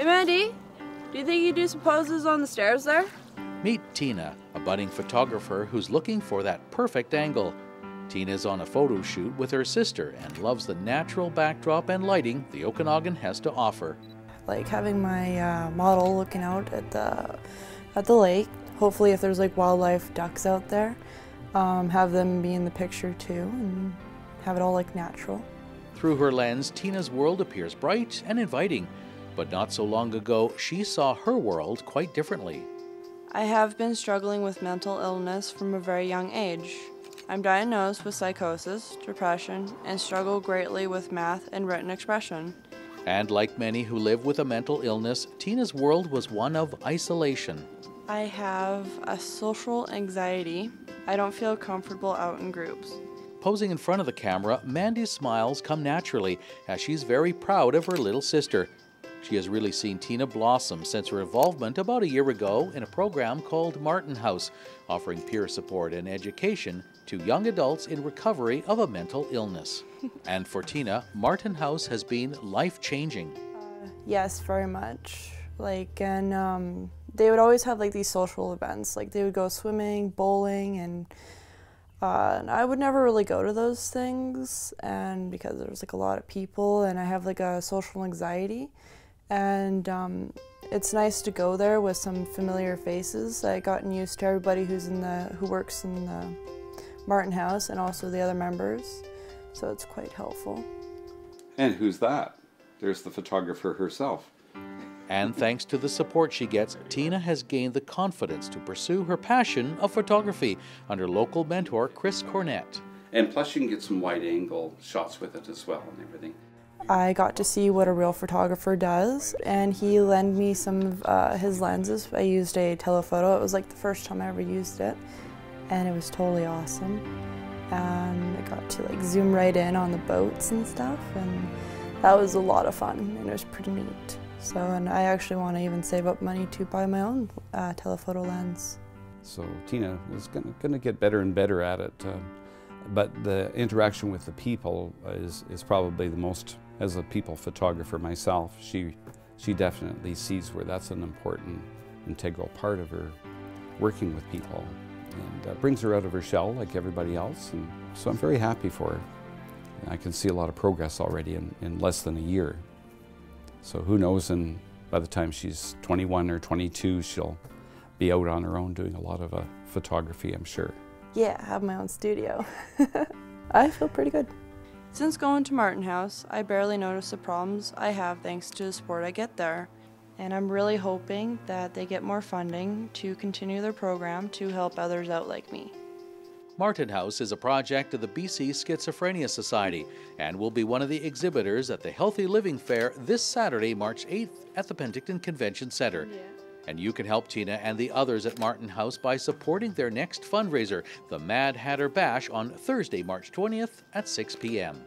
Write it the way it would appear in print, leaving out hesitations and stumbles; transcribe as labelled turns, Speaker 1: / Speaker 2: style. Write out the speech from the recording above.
Speaker 1: Hey Mandy, do you think you do some poses on the stairs there?
Speaker 2: Meet Tina, a budding photographer who's looking for that perfect angle. Tina's on a photo shoot with her sister and loves the natural backdrop and lighting the Okanagan has to offer.
Speaker 3: Like having my model looking out at the lake. Hopefully if there's like wildlife ducks out there, have them be in the picture too and have it all like natural.
Speaker 2: Through her lens, Tina's world appears bright and inviting. But not so long ago, she saw her world quite differently.
Speaker 1: I have been struggling with mental illness from a very young age. I'm diagnosed with psychosis, depression, and struggle greatly with math and written expression.
Speaker 2: And like many who live with a mental illness, Tina's world was one of isolation.
Speaker 1: I have a social anxiety. I don't feel comfortable out in groups.
Speaker 2: Posing in front of the camera, Mandy's smiles come naturally as she's very proud of her little sister. She has really seen Tina blossom since her involvement about a year ago in a program called Martin House, offering peer support and education to young adults in recovery of a mental illness. And for Tina, Martin House has been life-changing.
Speaker 3: Yes, very much. And they would always have like these social events. Like they would go swimming, bowling, and I would never really go to those things, and because there was like a lot of people, and I have like a social anxiety. And it's nice to go there with some familiar faces. I gotten used to everybody who works in the Martin House and also the other members, so it's quite helpful.
Speaker 4: And who's that? There's the photographer herself.
Speaker 2: And thanks to the support she gets, Tina has gained the confidence to pursue her passion of photography under local mentor Chris Cornett.
Speaker 4: And plus you can get some wide-angle shots with it as well and everything.
Speaker 3: I got to see what a real photographer does, and he lent me some of his lenses. I used a telephoto. It was like the first time I ever used it, and it was totally awesome. I got to like zoom right in on the boats and stuff, and that was a lot of fun, and it was pretty neat. So, and I actually want to even save up money to buy my own telephoto lens.
Speaker 4: So Tina is going to get better and better at it, but the interaction with the people is probably the most. As a people photographer myself, she definitely sees where that's an important, integral part of her working with people, and brings her out of her shell like everybody else. And so I'm very happy for her. I can see a lot of progress already in less than a year. So who knows, and by the time she's 21 or 22, she'll be out on her own doing a lot of photography, I'm sure.
Speaker 3: Yeah, I have my own studio. I feel pretty good.
Speaker 1: Since going to Martin House, I barely notice the problems I have thanks to the support I get there. And I'm really hoping that they get more funding to continue their program to help others out like me.
Speaker 2: Martin House is a project of the BC Schizophrenia Society and will be one of the exhibitors at the Healthy Living Fair this Saturday, March 8th at the Penticton Convention Centre. Yeah. And you can help Tina and the others at Martin House by supporting their next fundraiser, the Mad Hatter Bash, on Thursday, March 20th at 6 p.m.